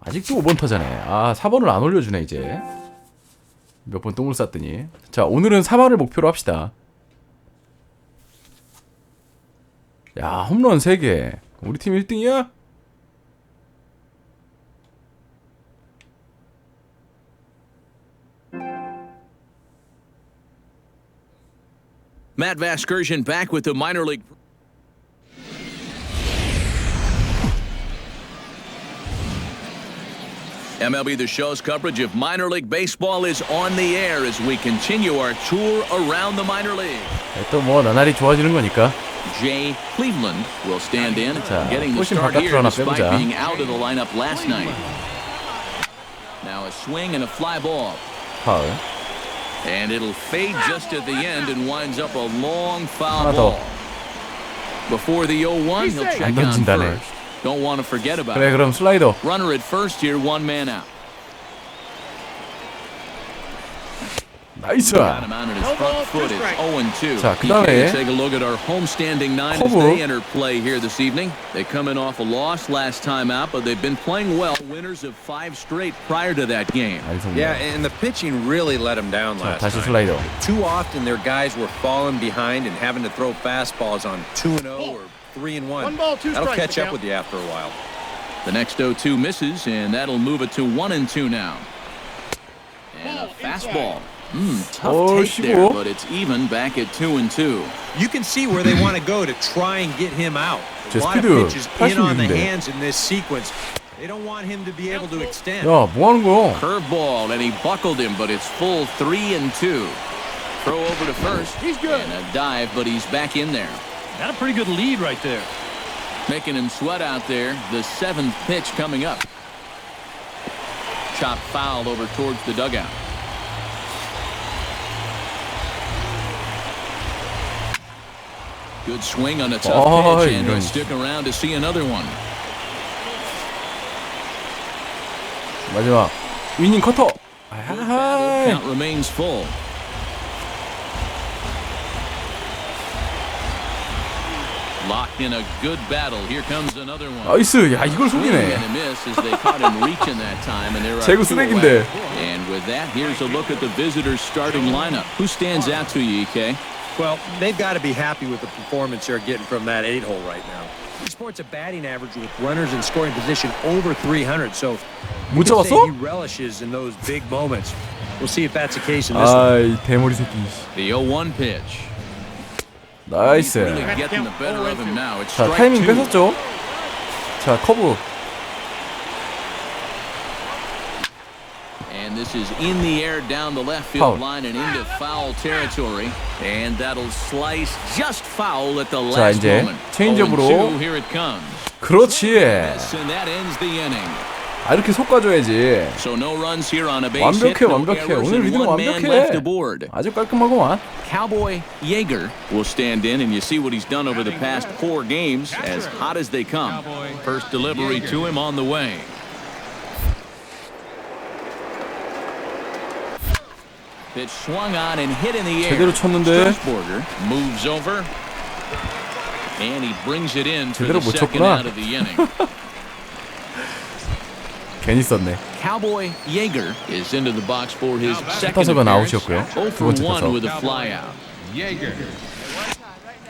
아직도 5번 타자네. 아 4번을 안 올려주네 이제. 몇 번 똥을 쌌더니. 자 오늘은 3할을 목표로 합시다. 야 홈런 3개. 우리 팀 1등이야? Matt Vasgersian back with the minor league. MLB The Show's coverage of minor league baseball is on the air as we continue our tour around the minor league. 또 뭐 나날이 좋아지는 거니까. Jay Cleveland will stand in, 자, getting the 훨씬 start here 바깥으로 하나 despite 빼보자. being out of the lineup last night. Now a swing and a fly ball. 파울. And it'll fade just at the end and winds up a long foul 하나 더. ball. Before the 0-1, he'll check 안 on 던진다네. first. Don't want to forget about 그래 it. 그럼 슬라이더. Runner at first here, one man out. 나이스. Got him out at his front foot. It's 0-2. 자, 그다음에 Take a look at our homestanding nine as 커브. they enter play here this evening. They come in off a loss last time out, but they've been playing well. Winners of 5 straight prior to that game. Yeah, and the pitching really let them down 자, last 다시 time. 슬라이더. Too often their guys were falling behind and having to throw fastballs on 2-0 or 3-1. That'll catch up with you after a while. The next 0-2 misses, and that'll move it to 1-2 now. And a fastball. Tough take there, but it's even back at 2-2. You can see where they want to go to try and get him out. A lot of 스피드 pitches in on the 86인데. hands in this sequence. They don't want him to be able to extend. 야, 뭐 하는 거야? Curveball, and he buckled him, but it's full 3-2. Throw over to first. He's good. And a dive, but he's back in there. Got a pretty good lead right there. Making him sweat out there. The 7th pitch coming up. Chop foul over towards the dugout. Good swing on a tough pitch, and he'll stick around to see another one. 마지막 위닝 커터. Count remains full. Locked in a good battle. Here comes another one. 나이스. 야, 이걸 속이네. And a miss as they caught him reaching that time, and there are 제구 2 쓰레기인데. away. And with that, here's a look at the visitors' starting lineup. Who stands out to you, EK? Well, they've got to be happy with the performance they're getting from that 8-hole right now. He sports a batting average with runners in scoring position over 300, so 못 you could say 잡았어? he relishes in those big moments. We'll see if that's the case in this one. 아이 대머리 새끼. The 0-1 pitch. 나이스. Really getting the better of him now. It's 자 strike 타이밍 2. 뺏었죠. 자 커브. And this is in the air down the left field line and into foul territory. And that'll slice just foul at the 자 last 이제 moment. 체인지업으로. 0-2, here it comes. 그렇지. And that ends the inning. 아 이렇게 솎아줘야지. So no runs here on a base hit, 완벽해 no 완벽해. errors, 오늘 and 리듬 one man left 완벽해. aboard. 아주 깔끔하고만. Cowboy Yeager will stand in, and you see what he's done over the past 4 games, as hot as they come. First delivery to him on the way. Pitch swung on and hit in the air. 제대로 쳤는데. Strasburger moves over, and he brings it in for 제대로 the 못 second 쳤구나. out of the inning. 괜히 썼네. Cowboy Yeager is into the box for his second 타석은 appearance. 아웃이었고요. 0 두 for 번째 1 타석. with a flyout.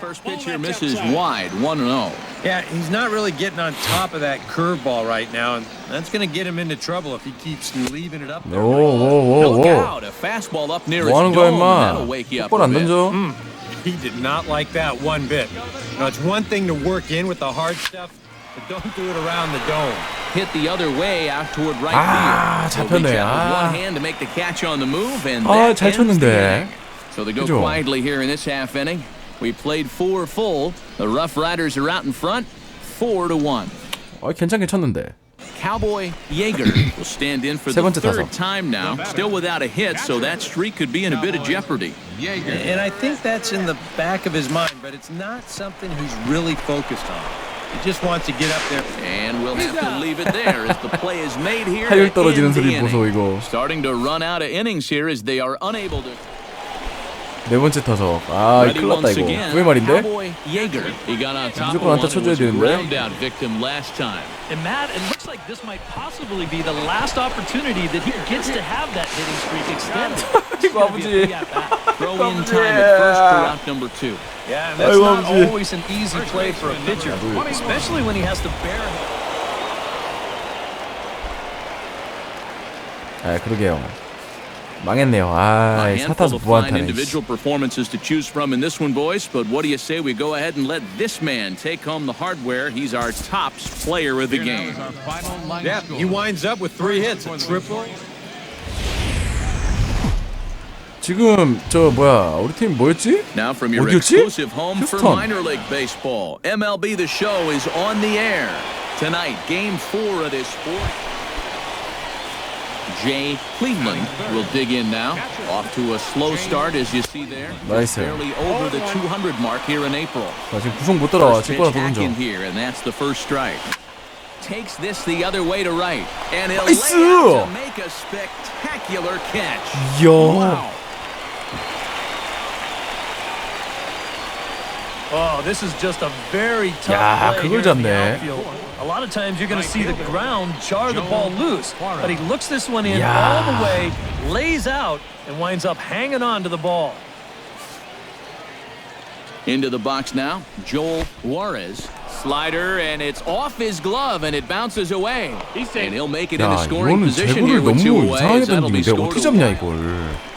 First pitch here misses wide, 1-0. Yeah, he's not really getting on top of that curveball right now, and that's going to get him into trouble if he keeps leaving it up there. Look 오오오오. out, a fastball up near 뭐 하는 his 거야 dome. 임마. That'll wake you up 똑바로 a 안 bit. 던져. He did not like that one bit. Now, it's one thing to work in with the hard stuff, but don't do it around the dome. Hit the other way out toward right 아, field. 잡혔네. He'll reach out with 아. one hand to make the catch on the move, and 아, that 잘 ends the 쳤는데. inning. So they go 그죠? quietly here in this half inning. We played 4 full. The Rough Riders are out in front, 4-1. 아 괜찮게 쳤는데. Cowboy Yeager will stand in for 세 the 번째 third 타석. time now, still without a hit, so that streak could be in a bit of jeopardy. And I think that's in the back of his mind, but it's not something he's really focused on. He just wants to get up there. And we'll have to leave it there as the play is made here. 타율 to 떨어지는 end the 소리 보소 inning. 이거. Starting to run out of innings here as they are unable to. 네 번째 타석. 아, Ready 큰일 났다 once 이거. again, 9회 말인데? Cowboy Yeager. He got on top of 무조건 안타 one and 쳐줘야 was a 되는데. ground out victim last time. And Matt, it looks like this might possibly be the last opportunity that he gets to have that hitting streak extended. 이거 아버지. Throw in time at first for route number 2. Yeah, and that's 아이고, not 아버지. always an easy play for a pitcher, especially when he has to bear. 아, 그러게요. 망했네요. 아, A 사 handful 타수 of fine 무안타네. individual performances to choose from in this one, boys. But what do you say we go ahead and let this man take home the hardware? He's our tops player of the game. Yeah, he winds up with 3 hits, a triple. 지금 저 뭐야? 우리 팀 뭐였지? Now from your 어디였지? exclusive home for 휴스턴. minor league baseball, MLB The Show is on the air. Tonight, Game 4 of this sport. Jay Cleveland will dig in now. Off to a slow start, as you see there. 나이스. Barely over the 200 mark here in April. 나 지금 구성 못 따라와. First 친구나 pitch 도전 hack in 좀. here, and that's the first strike. Takes this the other way to right, and he'll 나이스! lay out to make a spectacular catch. 이야. Wow. Oh, this is just a very tough 야, play 그걸 here in the 잡네. outfield. A lot of times you're going to see the ground jar the ball loose, but he looks this one in 야. all the way, lays out, and winds up hanging on to the ball. Into the box now, Joel Juarez. Slider, and it's off his glove, and it bounces away. And he'll make it into 야, scoring 이거는 position here 제구를 with 2 너무 away. 이상하게 That'll be 던지는데 어떻게 scored 잡냐 away. 이걸.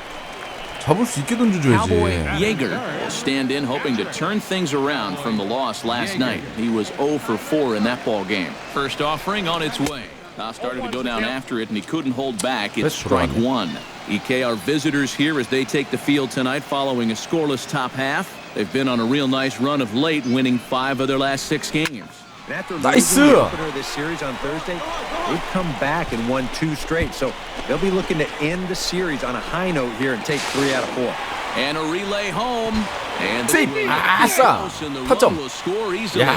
잡을 수 있게 Cowboy 던져줘야지. Yeager will stand in, hoping to turn things around from the loss last night. He was 0 for 4 in that ball game. First offering on its way. Now started to go down after it, and he couldn't hold back. It's strike 1. EK are visitors here as they take the field tonight following a scoreless top half. They've been on a real nice run of late, winning 5 of their last 6 games. And after 나이스! losing the opener of this series on Thursday, they've come back and won 2 straight. So they'll be looking to end the series on a high note here and take 3 out of 4. And a relay home. And 세이프! 아싸! the 타점. run will score easily. 야,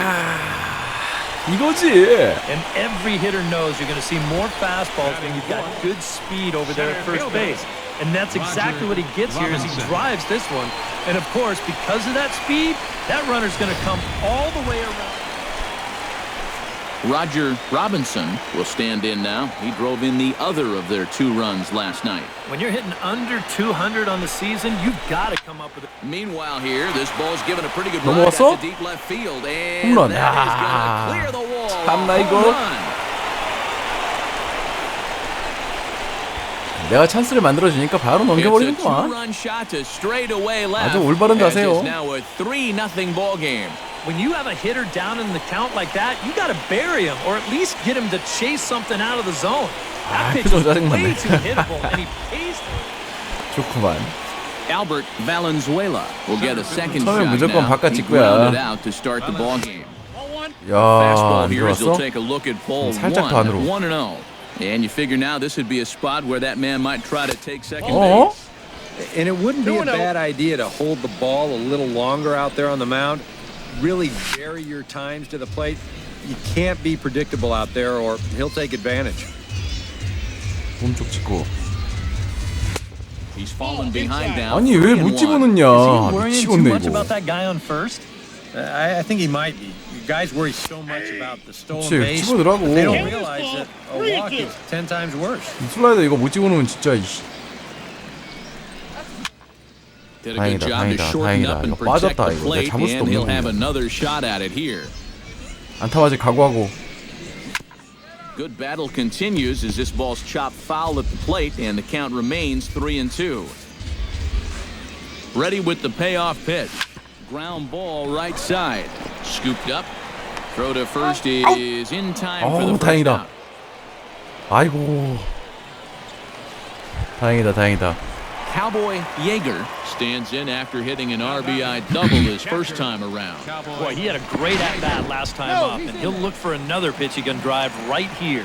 이거지. And every hitter knows you're going to see more fastballs when you've got good speed over there at first base. And that's exactly what he gets here as he drives this one. And of course, because of that speed, that runner's going to come all the way around. Roger Robinson will stand in now. He drove in the other of their 2 runs last night. When you're hitting under 200 on the season, you've got to come up with it. Meanwhile here, this ball's given a pretty good ride out 넘어갔어? to deep left field. And 홈런. that is 야. gonna clear the wall. 참나, A 이거. home run. 내가 찬스를 만들어주니까 바로 It's a 넘겨버리는구만. 2-run shot to straightaway left. 아주 올바른 As 자세요. it's now a 3-0 ball game. When you have a hitter down in the count like that, you got to bury him or at least get him to chase something out of the zone. That pitch 표정 is 짜증나네. way too hittable, and he pays. 좋구만. Albert Valenzuela will get a second 처음에 shot 무조건 now. 바깥 He 직구야. grounded out to start the ball game. 야, Fastball 안 here as he'll 들어왔어? take a look at ball 살짝 더 안으로. 1-0. And you figure now this would be a spot where that man might try to take second 어? base. And it wouldn't be a bad idea to hold the ball a little longer out there on the mound. Really vary your times to the plate. You can't be predictable out there or he'll take advantage. 몸쪽 찍고. He's fallen behind now. 아니 왜 못 3-1. 집어넣냐? Is he worrying too 미치겠네 much 이거. about that guy on first? I think he might be. You guys worry so much about the stolen 그치, base. 집어넣으라고. They don't realize that a walk is 10 times worse. 이 슬라이더 이거 못 집어넣으면 진짜 이씨. Did a good 다행이다, job to 다행이다, shorten 다행이다. up and 이거 protect 빠졌다, the 이거. plate, 내가 잡을 수도 and he'll 없는 have 거야. another shot at it here. 안타 맞을 각오하고. Good battle continues as this ball's chopped foul at the plate, and the count remains 3-2. Ready with the payoff pitch. Ground ball right side. Scooped up. Throw to first is in time for the 어우, first 다행이다. out. 아이고. 다행이다, 다행이다. Cowboy Yeager stands in after hitting an RBI double his first time around. Boy, he had a great at-bat last time up, and he'll look for another pitch he can drive right here.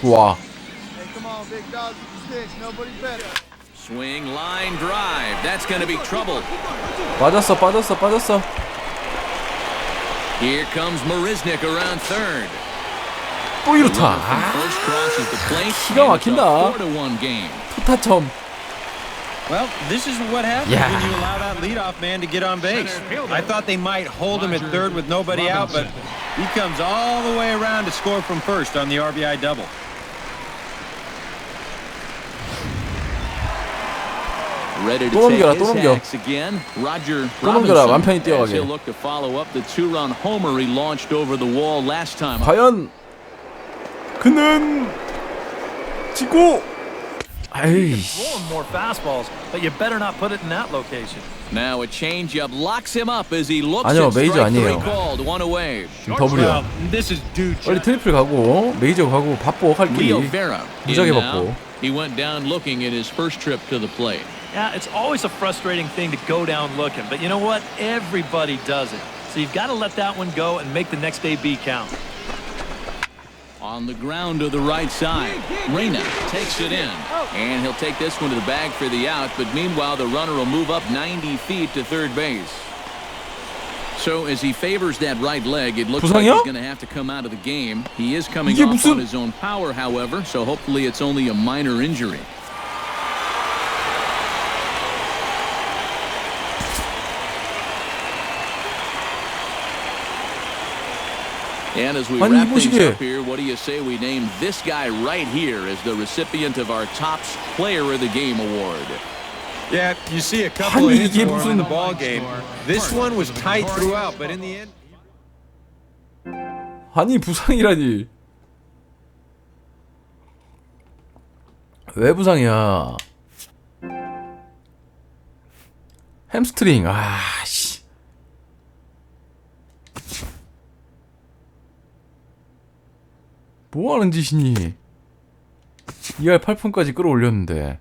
좋아. Hey, come on, big dog, with the sticks. Nobody better. Swing, line drive. That's going to be trouble. 빠졌어, 빠졌어, 빠졌어. Here comes Marisnik around third. 또 이루타. 아, 기가 막힌다. 투타점. Well, this is what happens Yeah. when you allow that leadoff man to get on base. I thought they might hold him at third with nobody out, but he comes all the way around to score from first on the RBI double. Ready to 또 take 넘겨라, his 또 넘겨. hacks again. Roger 또 넘겨라, 맘 편히 Robinson, 뛰어가게. as he'll look to follow up the two-run homer he launched over the wall last time. 과연 그는 찍고. 아이씨. Throwing more fastballs, but you better not put it in that location. Now a changeup locks him up as he looks 아니요, at 메이저 strike three 아니에요. called, one away. 지금 더블이야. This is due 빨리 트리플 가고 메이저 가고 바빠 할 길이 Leo Vera 무지하게 in now. 바빠. He went down looking at his first trip to the plate. Yeah, it's always a frustrating thing to go down looking, but you know what? Everybody does it. So you've got to let that one go and make the next AB count. On the ground to the right side, Reyna takes it in, and he'll take this one to the bag for the out, but meanwhile the runner will move up 90 feet to third base. So as he favors that right leg, it looks like 부상이야? he's going to have to come out of the game. He is coming 이게 off 무슨... on his own power, however, so hopefully it's only a minor injury. And as we 아니, wrap things 이보시게. up here, what do you say we name this guy right here as the recipient of our top player of the game award? Yeah, you see a couple of 아니, hits 이게 for him in the 무슨... ball game. This one was tight throughout, but in the end. 아니 부상이라니. 왜 부상이야? 햄스트링. 아씨. 뭐하는 짓이니? 2할 8푼까지 끌어올렸는데.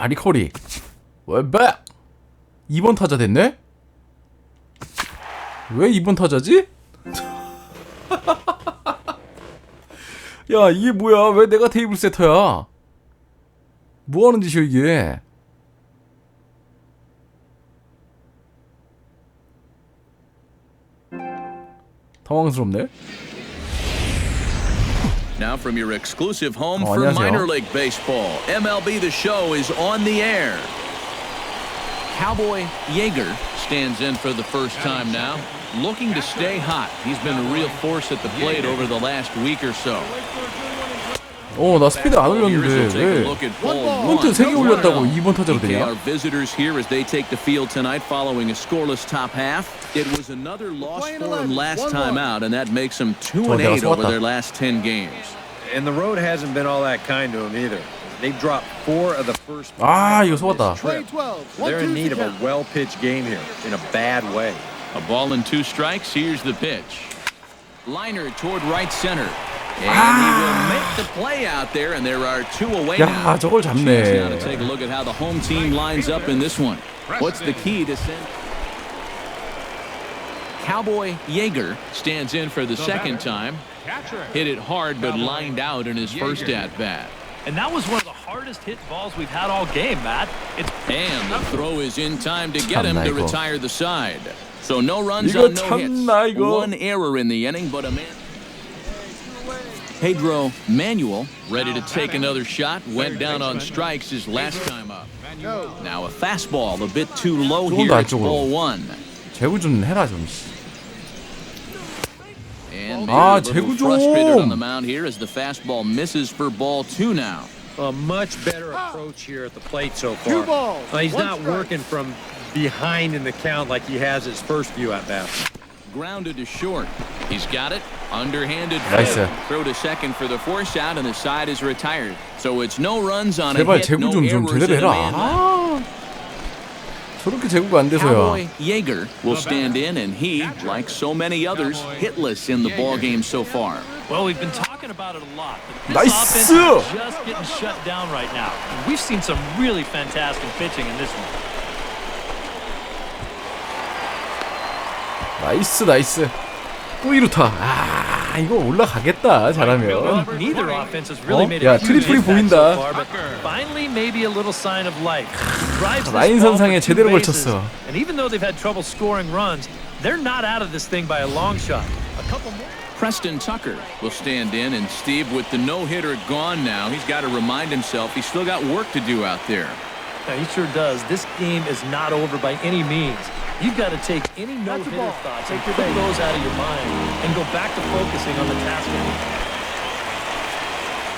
리커리 왜 2번 타자 됐네? 왜 2번 타자지? 야 이게 뭐야? 왜 내가 테이블 세터야? 뭐하는 짓이야 이게? 당황스럽네. Now from your exclusive home for 안녕하세요. minor league baseball, MLB The Show is on the air. Cowboy Yeager stands in for the first time now, looking to stay hot. He's been a real force at the plate over the last week or so. 나 스피드 안 올렸는데 왜 몬트 3개 올렸다고 2번 타자로 되냐? Our visitors here as they take the field tonight following a scoreless top half. It was another loss for them last time out, and that makes them 2-8 over their last 10 games. And the road hasn't been all that kind to them either. They've dropped 4 of the first. 이거 속았다. They're in need of a well-pitched game here in a bad way. A ball and 2 strikes. Here's the pitch. Liner toward right center. And he will make the play out there, and there are 2 away now. 야, 저걸 Chance 잡네. now to take a look at how the home team lines up in this one. What's the key to send? Cowboy Yeager stands in for the second time. Hit it hard, but lined out in his first at-bat. And that was one of the hardest hit balls we've had all game, Matt. And the throw is in time to get him to 이거. retire the side. So no runs 이거 on no 참나, hits. 이거. 1 error in the inning, but a man. Pedro Manuel ready to take another shot. Went down on strikes his last time up. Now a fastball a bit too low here. It's ball 1. 제구 좀 해라 좀. And maybe a little 제구 좀. frustrated on the mound here as the fastball misses for ball 2 now. A much better approach here at the plate so far. 2 balls. He's 1 not strike. working from behind in the count like he has his first few at bats. Grounded to short. He's got it. Underhanded 나이스. flip. Throw to second for the force out, and the side is retired. So it's no runs on a 제발 hit, 제구 no 좀 errors 제대로 and a 해라. man left. 저렇게 제구가 안 돼서야. Cowboy Yeager will stand in, and he, like so many others, hitless in the ball game so far. Well, we've been talking about it a lot. This Nice. offense is just getting shut down right now. And we've seen some really fantastic pitching in this one. 나이스 나이스. 또 이루타. 아 이거 올라가겠다 잘하면. Neither offense has really made 야 a huge 트리플이 impact 보인다. so far, but finally maybe a little sign of life. Drives this 라인 ball for 선상에 two 제대로 bases, 걸쳤어. And even though they've had trouble scoring runs, they're not out of this thing by a long shot. A couple more. Preston Tucker will stand in, and Steve, with the no-hitter gone now, he's got to remind himself he's still got work to do out there. Yeah, he sure does. This game is not over by any means. You've got to take any no-hitter thoughts and put those out of your mind and go back to focusing on the task at hand.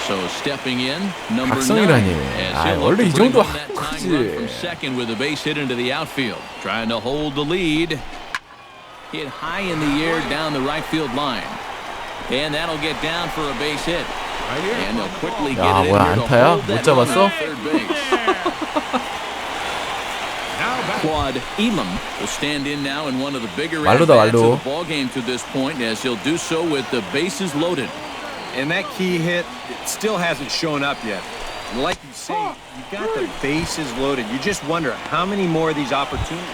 So stepping in, number 9. 각성이라니. As 아, he'll look 원래 to 이 bring 정도 home that 하는 tying 거지. run from second with a base hit into the outfield, trying to hold the lead. Hit high in the air down the right field line, and that'll get down for a base hit. And they'll quickly get 야 it in 뭐야 here to 안타야? hold 못 that runner 잡았어? at third base. Quad Elam will stand in now in one of the bigger 말로다, at-bats 말로. of the ball game to this point, as he'll do so with the bases loaded. And that key hit, it still hasn't shown up yet. And like you say, you've got the bases loaded. You just wonder how many more of these opportunities.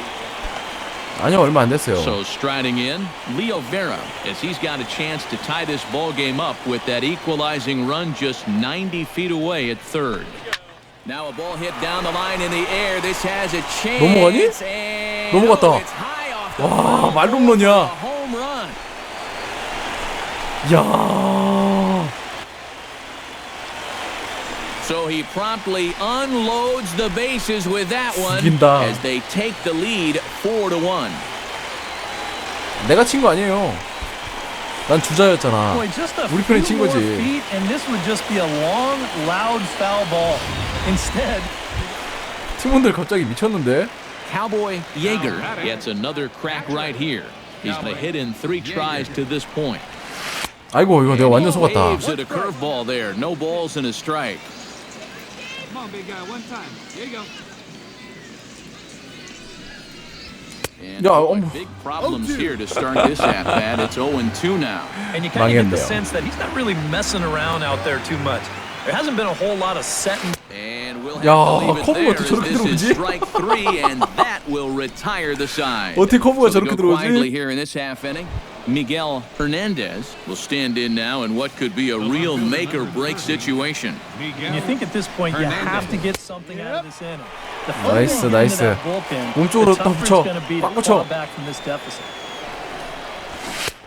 아니요 얼마 안 됐어요. So striding in, Leo Vera, as he's got a chance to tie this ball game up with that equalizing run just 90 feet away at third. Now a ball hit down the line in the air. This has a chance. 넘어가니? And 넘어갔다. it's high off the 와 foul. 말홈런이야. A home run. 야. So he promptly unloads the bases with that one 죽인다. as they take the lead 4-1. 내가 친 거 아니에요. 난 주자였잖아. Boy, just a 우리 편이 친 few more 거지. feet, and this would just be a long, loud foul ball. Instead, 팀원들 갑자기 미쳤는데. Cowboy Yeager gets another crack right here. He's been hit in 3 tries to this point. 아이고 이거 내가 완전 속았다. Waves at a curveball there. No balls and a strike. Come on, big guy, one time. Here you go. And 야, 어머. big problems here to start this at-bat. It's 0-2 now. and you kind of get the 망했네요. sense that he's not really messing around out there too much. There hasn't been a whole lot of setting. And we'll have 야, to leave it 커브가 there 어떻게 as 저렇게 this is 들어오지? strike 3, and that will retire the side. 어떻게 커브가 So to 저렇게 go quietly 들어오지? here in this half inning, Miguel Hernandez will stand in now in what could be a real make-or-break situation. And you think at this point you have to get something out of this inning. The 나이스, further you get into 나이스. that bullpen, 몸쪽으로 the 딱 tougher 붙여. it's going to be 꽉 to 붙여. claw back from this deficit.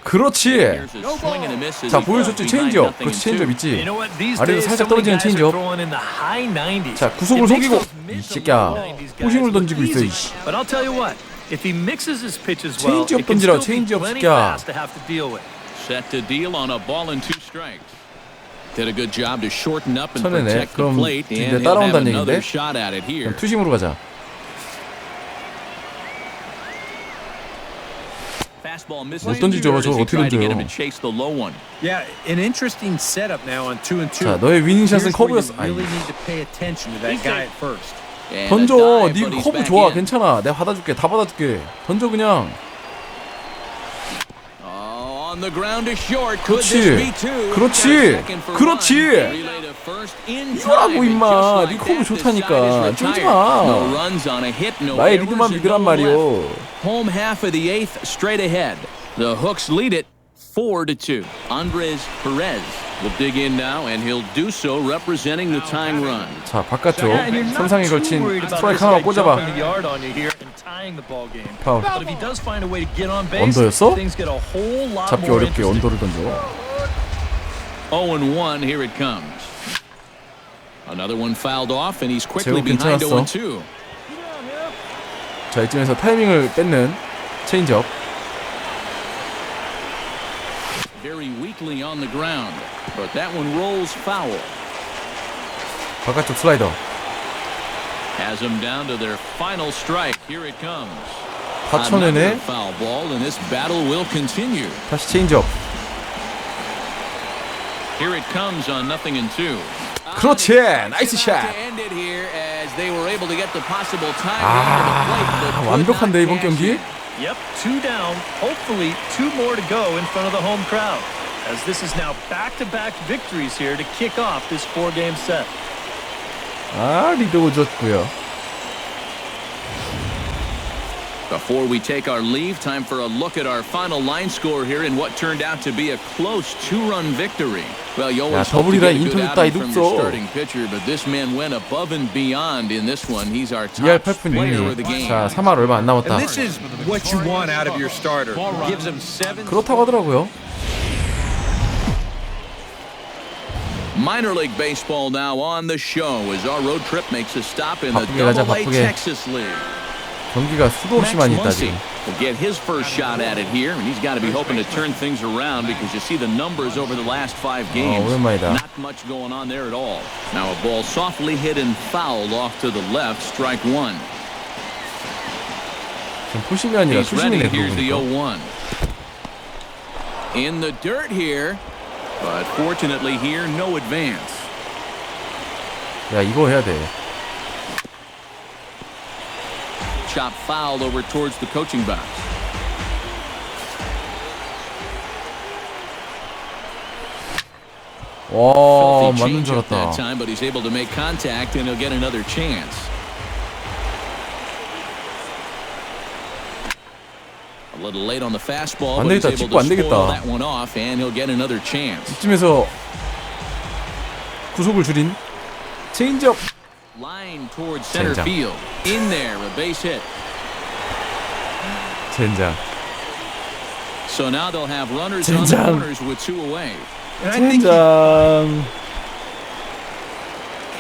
그렇지. Here's a swing and a miss as 자 he 보여줬지 falls 체인지업. behind 그렇지 체인지업 0-2. 있지. You know what? These 아래로 days, 살짝 so many 떨어지는 guys are 체인지업. throwing in the high 90s. 자 구속을 It makes 속이고 those 이 mids 새끼야 of the 90s guys 호심을 look 던지고 있어. easy. 이씨. But I'll tell you what, if he mixes his pitches well, 체인지업 it can 던지라고, still be 체인지업 plenty 새끼야. fast to have to deal with. Set to deal on a ball and 2 strikes. Did a good job to shorten up and 쳐내네. protect the 그럼 plate, 이제 and he'll have 따라온다는 another 얘긴데? shot at it here. 그럼 투심으로 가자. Fastball misses. 못 던지죠. as he 저걸 어떻게 tried to get 던져요? him to chase the low one. Yeah, an interesting setup now on 2-2. 자 너의 위닝샷은 Here's where you 커브였어. 아이, really need to pay attention to that guy at first. And a 던져. dive, 네 but he's 커브 back 좋아. in. 괜찮아. 내가 받아줄게. 다 받아줄게. 던져 그냥. Oh, on the ground to short. Could 그렇지. this be two? 그렇지. Got a second for 그렇지. one. Relay to first in 이거라고, time, and 임마. just like 네 커브 that, the 좋다니까. side is 쫄지 retired. 마. No runs on a hit, no 나의 errors, 리드만 and 믿으란 no left. 말이오. Home half of the 8th, straight ahead. The Hooks lead it 4-2. Andres Perez will dig in now, and he'll do so representing the tying run. 자 바깥쪽 Yeah, and you're not 삼상에 too 걸친 worried about 스트라이크 this 하나 guy 꽂아봐. jumping the yard on you here and tying the ball game. 파울. But if he does find a way to get on base, 언더였어? things get a whole lot 잡기 more 어렵게 interesting. 언더를 던져. 0-1, here it comes. Another one fouled off, and he's quickly 제법 behind 괜찮았어. 0-2. 자 이쯤에서 타이밍을 뺏는 체인지업. Very weakly on the ground, but that one rolls foul. 바깥쪽 슬라이더. Has them down to their final strike. Here it comes. 다 Another 쳐내네. foul ball, and this battle will continue. 다시 체인지업. Here it comes on 0-2. 그렇지. 나이스 샷. To end it here as they were able to get the possible time into the plate, but could 완벽한데 not 이번 cash 경기? in. Yep, 2 down. Hopefully 2 more to go in front of the home crowd, as this is now back-to-back victories here to kick off this 4-game set. 리드 줬고요. Before we take our leave, time for a look at our final line score here in what turned out to be a close 2-run victory. Well, you always hope to get a good outing from your starting pitcher, but this man went above and beyond in this one. He's our top player of the game. 자, 3할 얼마 안 남았다. And this is what you want out of your starter. Gives him 7. 그렇다고 하더라고요. Minor League Baseball now on the show as our road trip makes a stop in the 바쁘게 가자, Double-A 바쁘게. Texas League. 경기가 수도 없이 많이 있다 지금. will get his first shot at it here, and he's got to be hoping to turn things around because you see the numbers over the last 5 games. 오랜만이다. Not much going on there at all. Now a ball softly hit and fouled off to the left, strike 1. 지금 포심이 아니라 He's ready. 수심이네. Here's the 그러고 0-1. In the dirt here, but fortunately here, no advance. 야, 이거 해야 돼. Chop fouled over towards the coaching box. 와, Filthy 맞는 change 줄 up that 알았다. time, but he's able to make contact and he'll get another chance. A little late on the fastball, 안 but he's 되겠다. able 찍고 안 to spoil 되겠다. that one off and he'll get another chance. 이쯤에서 구속을 줄인 체인지업. Line towards center 젠장. field. In there, a base hit. 젠장. So now they'll have runners on the 젠장. corners with 2 away. 젠장.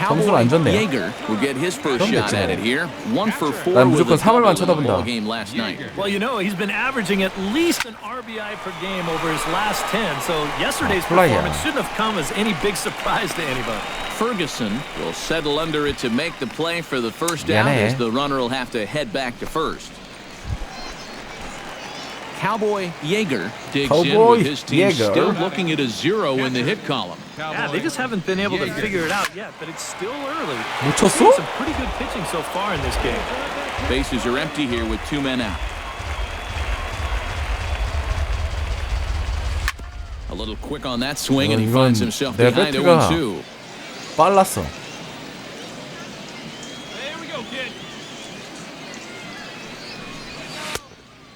점수는 Cowboy 안 줬네요. Yeager will get his first 그럼 shot 됐지. at it here. 1 for 4 난 with a 무조건 3할만 double in the 쳐다본다. ball game last night. Well, you know, he's been averaging at least an RBI per game over his last 10, so yesterday's 플라이야. performance shouldn't have come as any big surprise to anybody. Ferguson will settle under it to make the play for the first out 미안해. as the runner will have to head back to first. Cowboy Yeager digs in Cowboy with his team Yeager. still looking at a 0 in the hit column. Yeah, they just haven't been able to figure it out yet, but it's still early. 못 We've seen 쳤어? some pretty good pitching so far in this game. Bases are empty here with 2 men out. A little quick on that swing, and he 이건 finds himself 내 behind 배트가 0-2. 빨랐어.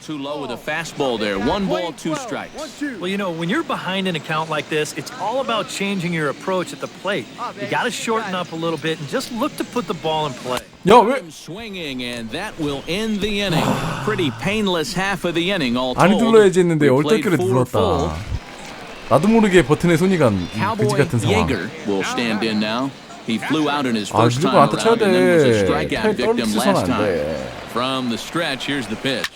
Too low with a fastball there. 1 ball, 2 strikes. Well, you know, when you're behind an account like this, it's all about changing your approach at the plate. You got to shorten up a little bit and just look to put the ball in play. 야, 왜? Swinging, and that will end the inning. Pretty painless half of the inning all 아니 told. 눌러야지 했는데 We played 얼떨결에 4 full. 눌렀다. 나도 모르게 버튼에 손이 간 그지 Cowboy 같은 상황. Yeager will stand in now. He flew out in his 아, first 무조건 time 안타 쳐야 around and then was a 돼. strikeout 팔 victim 떨리서는 last 안 time. 돼. From the stretch, here's the pitch.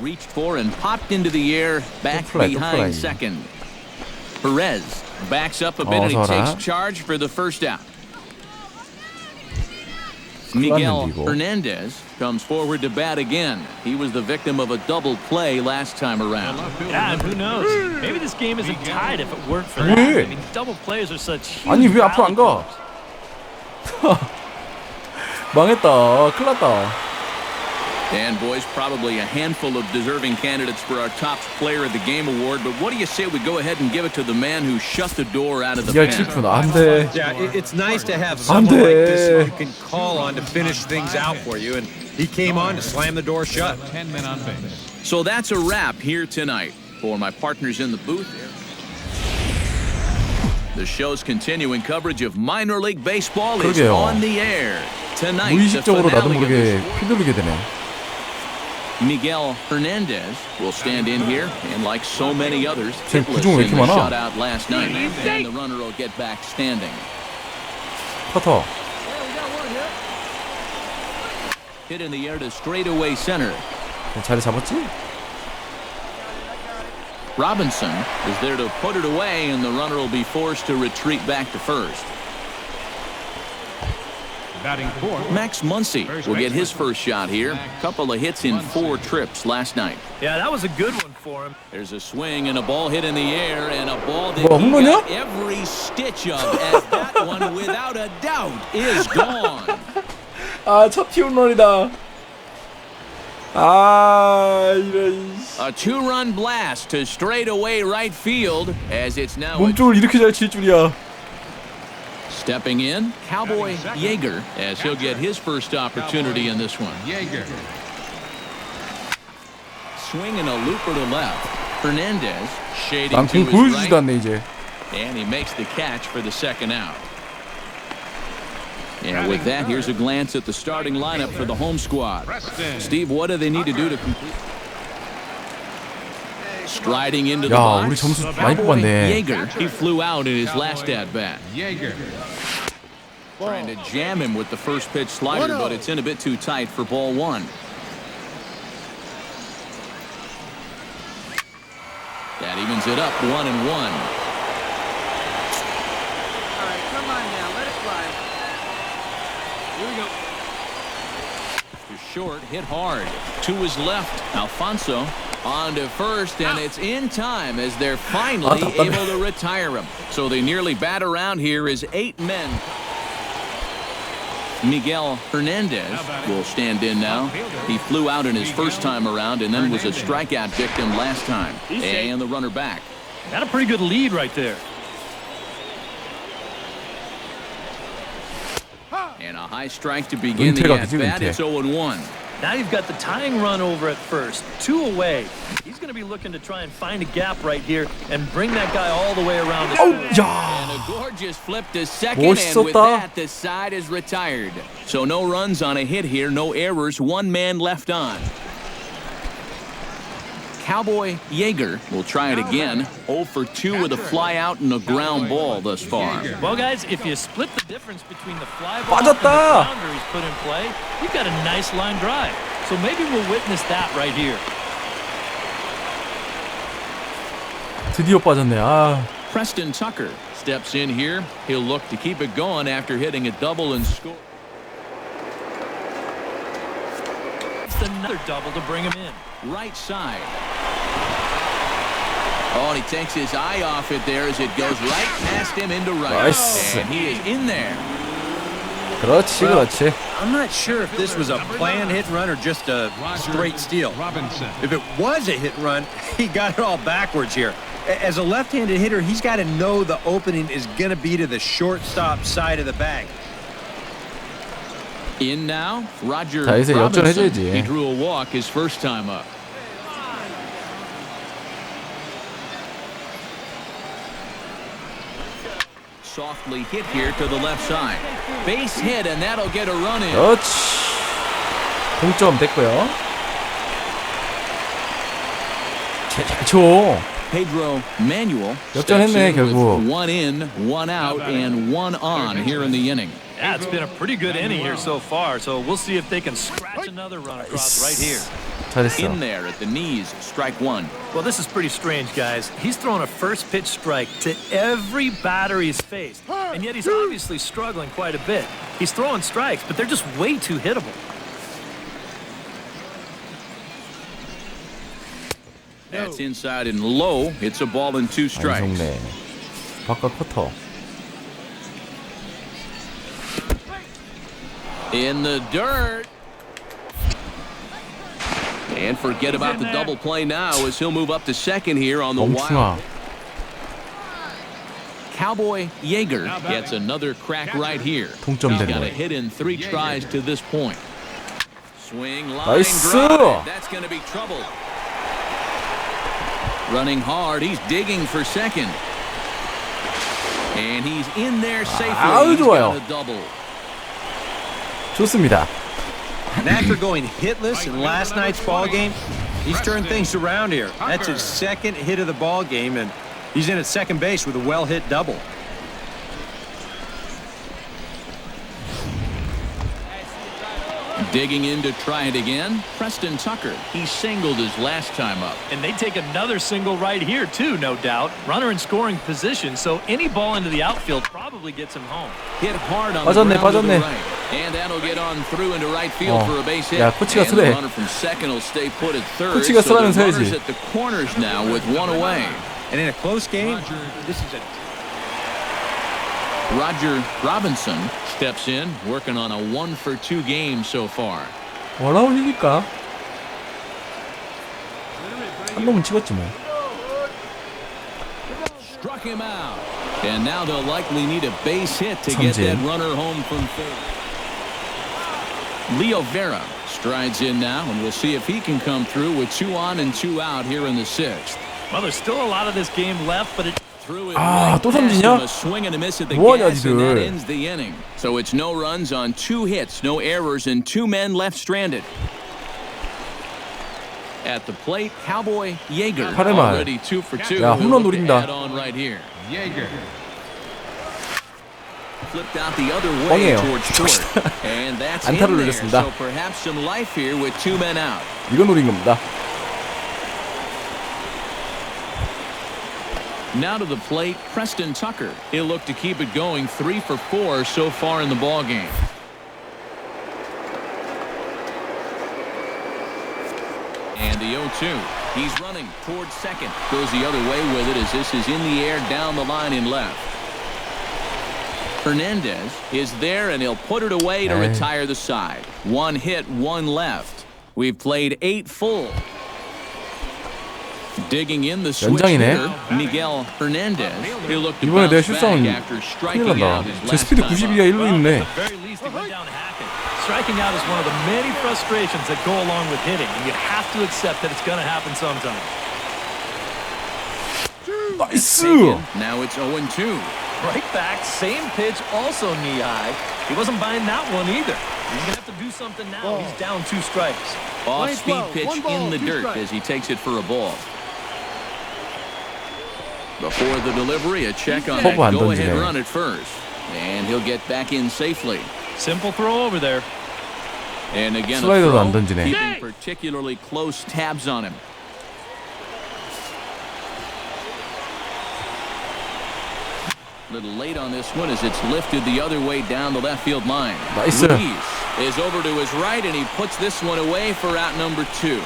Reached for and popped into the air, back fly, behind fly. second. Perez backs up a bit and he 어서 takes 와라. charge for the first out. Miguel 이거. Hernandez comes forward to bat again. He was the victim of a double play last time around. Yeah, and who knows? Maybe this game isn't tied if it weren't for that. 왜? I mean, double plays are such huge. 아니 왜 앞으로 안 rally 가? 망했다. 큰일 났다. And boys, probably a handful of deserving candidates for our top player of the game award. But what do you say we go ahead and give it to the man who shut the door out of the 야, pen? 칠푼 안 돼. Yeah, it's nice to have 안 someone like this 돼. you can call on to finish things out for you, and he came on to slam the door shut. 10 men on base. So that's a wrap here tonight. For my partners in the booth, the show's continuing coverage of minor league baseball is 그러게요. on the air tonight. The 무의식적으로 나도 finale of 모르게 this 휘두르게 되네. Miguel Hernandez will stand in here, and like so many others, 쟤 hitless 구종 왜 in 이렇게 the 많아? shutout last night, and the runner will get back standing. 커터. Hit in the air to straightaway center. 자리 잡았지? Robinson is there to put it away, and the runner will be forced to retreat back to first. Batting fourth. Max Muncy will get his first shot here. Couple of hits in 4 trips last night. Yeah, that was a good one for him. There's a swing and a ball hit in the air, and a ball that 뭐, he 홈런이야? got every stitch of, as that one, without a doubt, is gone. 아, 첫 티홈런이다. 아, 이런. A two-run blast to straightaway right field as it's now 몸쪽을 이렇게 잘 칠 줄이야. stepping in, Cowboy Yeager, as he'll get his first opportunity in this one. Yeager. Swinging a looper to left. Hernandez shading to 낭공 his 보여주지도 right, 않네 이제. and he makes the catch for the second out. And with that, here's a glance at the starting lineup for the home squad. Steve, what do they need to do to complete? Striding into the 야, box. 우리 점수 많이 Cowboy 뽑았네. Yeager, he flew out in his last at bat. Yeager. Trying to jam him with the first pitch slider, but it's in a bit too tight for ball one. That evens it up 1-1. All right, come on now, let it fly. Here we go. Short, hit hard. To his left, Alfonso on to first, and it's in time as they're finally able to retire him. So they nearly bat around here as 8 men. Miguel Hernandez will stand in now. He flew out in his first time around and then was a strikeout victim last time. And the runner back. Got a pretty good lead right there. And a high strike to begin the at-bat. It's 0-1. Now you've got the tying run over at first, 2 away. He's going to be looking to try and find a gap right here and bring that guy all the way around the field. And a gorgeous flip to second, and with that, the side is retired. So no runs on a hit here, no errors, 1 man left on. Cowboy Yeager will try it again. 0 for 2 with a fly out and a ground ball thus far. Well, guys, if you split the difference between the fly ball and the 빠졌다. grounder he's put in play, you've got a nice line drive. So maybe we'll witness that right here. 드디어 빠졌네. 아. Preston Tucker steps in here. He'll look to keep it going after hitting a double and score. It's another double to bring him in. Right side. Oh, and he takes his eye off it there as it goes right past him into right. Nice. And he is in there. 그렇지, 그렇지. I'm not sure if this was a planned hit and run or just a straight steal. Robinson. If it was a hit and run, he got it all backwards here. As a left-handed hitter, he's got to know the opening is going to be to the shortstop side of the bag. In now, Roger 자, 이제 Robinson. 역전해줘야지. He drew a walk his first time up. Softly hit here to the left side. Base hit, and that'll get a run in. 그렇지. 동점 됐고요. 잘 쳐. Pedro Manuel 역전했네, 결국. 1 in, 1 out, and 1 on here in the inning. Yeah, it's been a pretty good inning here so far, so we'll see if they can scratch another run across right here. 잘했어. In there at the knees, strike 1. Well, this is pretty strange, guys. He's throwing a first pitch strike to every batter he's faced, and yet he's obviously struggling quite a bit. He's throwing strikes, but they're just way too hittable. That's inside and low. It's a ball and 2 strikes. 안성래. 바깥 커터. In the dirt. And forget about the double play now as he'll move up to second here on the wild. 멍충아. Cowboy Yeager gets another crack right here. 동점 He's 된 got a 거예요. hit in 3 tries to this point. Swing, line 나이스! drive. That's going to be trouble. Running hard. He's digging for second. And he's in there safely. 아우, He's 좋아요. got a double. 좋습니다. And after going hitless in last night's ball game, he's turned things around here. That's his second hit of the ball game, and he's in at second base with a well-hit double. Digging in to try it again. Preston Tucker. He singled his last time up. And they take another single right here, too, no doubt. Runner in scoring position, so any ball into the outfield probably gets him home. Hit hard on 빠졌네, the ground to the 빠졌네. right. And that'll get on through into right field for a base hit. 야, 코치가 And the 쓰래. runner from second will stay put at third. 코치가 So the 쓰라면 써야지. runners at the corners now with 1 away. And in a close game, this is a Roger Robinson steps in, working on a 1-for-2 game so far. 원아웃이니까 한 놈은 찍었지 뭐. Struck him out. And now they'll likely need a base hit to get that runner home from third. Leo Vera strides in now, and we'll see if he can come through with 2 on and 2 out here in the 6th. Well, there's still a lot of this game left, but it. 또 삼진이야? 뭐하냐 니들. So it's no runs on 2 hits, no errors, and 2 men left stranded. At the plate, Cowboy Yeager already 2 for 2. 야, 홈런 노린다. Right here. Yeager. Flipped out the other way towards short. And that's in there. So perhaps some life here with 2 men out. 이거 노린 겁니다. Now to the plate, Preston Tucker. He'll look to keep it going, 3 for 4 so far in the ball game. And the 0-2. He's running towards second. Goes the other way with it as this is in the air down the line in left. Hernandez is there, and he'll put it away to retire the side. 1 hit, 1 left. We've played 8 full. Digging in the switch hitter, Miguel Hernandez. He'll look to 이번에 내가 bounce 실수하면 back after striking 큰일 out 난다. his 제 last 스피드 time 92가 1로 있네. At the very least, he went down hacking. Striking out is one of the many frustrations that go along with hitting, and you have to accept that it's going to happen sometime. 나이스. Now it's 0-2. Right back, same pitch, also knee high. He wasn't buying that one either. He's going to have to do something now. He's down 2 strikes. Off-speed pitch in the dirt as he takes it for a ball. Before the delivery, a check on that go-ahead run at first. And he'll get back in safely. Simple throw over there. And again, 슬라이더도 안 던지네. keeping particularly close tabs on him. A little late on this one as it's lifted the other way down the left field line. 나이스. Ruiz is over to his right, and he puts this one away for out number 2.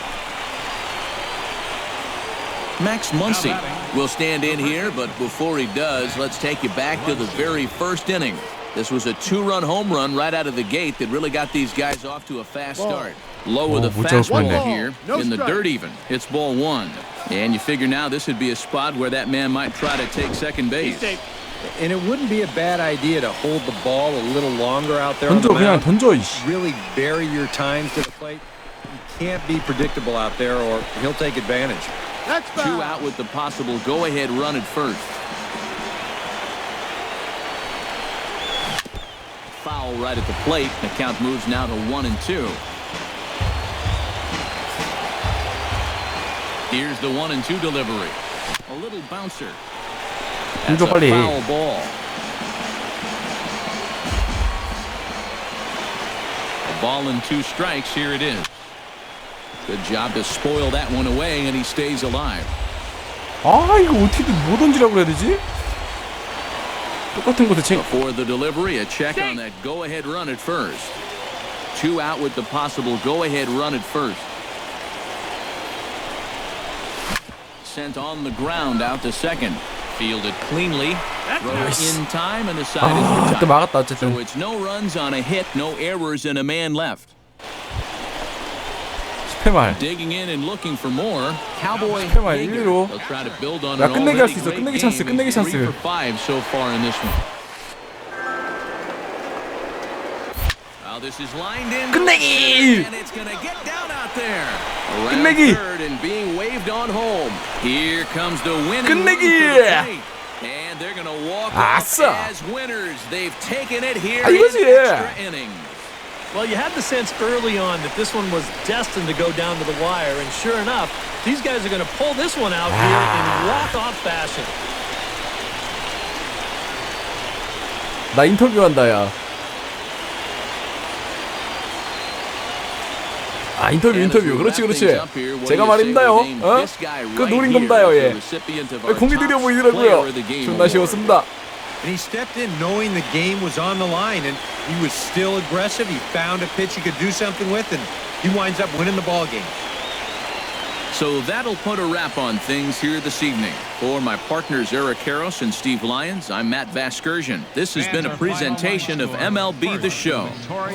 Max Muncy will stand in here, but before he does, let's take you back to the very first inning. This was a 2-run home run right out of the gate that really got these guys off to a fast start. Low with a fastball here, in the dirt even. It's ball 1. And you figure now this would be a spot where that man might try to take second base. And it wouldn't be a bad idea to hold the ball a little longer out there on the mound. Really vary your times to the plate. You can't be predictable out there or he'll take advantage. 2 out with the possible go-ahead run at first. Foul right at the plate. The count moves now to 1-2. Here's the 1-2 delivery. A little bouncer. That's a foul ball. A ball and 2 strikes. Here it is. Good job to spoil that one away, and he stays alive. 아, 이거 어떻게 뭐 던지라고 해야 되지? 똑같은 것도 Before the delivery, a check on that go-ahead run at first. 2 out with the possible go-ahead run at first. Sent on the ground out to second. Fielded cleanly. Throw in time, and the side is 그때 막았다 어쨌든. So it's no runs on a hit, no errors, and a man left. 10회 Digging in and looking for more. Cowboy 10회 1루로. They'll try to build on 야, an 끝내기 할 수 already 있어. great 끝내기 game. 찬스. 끝내기 It's 3 찬스. for 5 so far in this one. Well, this is lined in. 끝내기! And it's gonna get down out there. Around 끝내기! third and being waved on home. Here comes the winning 끝내기! run for the plate. And they're gonna walk off 아싸! as winners. They've taken it here 아, in 이거지! extra innings. Well, you had the sense early on that this one was destined to go down to the wire, and sure enough, these guys are going to pull this one out here in walk-off fashion. 나 인터뷰한다 야. 아 인터뷰 그렇지 제가 말입니다요. 어? 그 노린 겁니다요. 예. 공이 느려 보이더라고요. 존나 쉬웠습니다. And he stepped in knowing the game was on the line, and he was still aggressive. He found a pitch he could do something with, and he winds up winning the ball game. So that'll put a wrap on things here this evening. For my partners Eric Karros and Steve Lyons, I'm Matt Vasgersian. This has been a presentation of MLB The Show.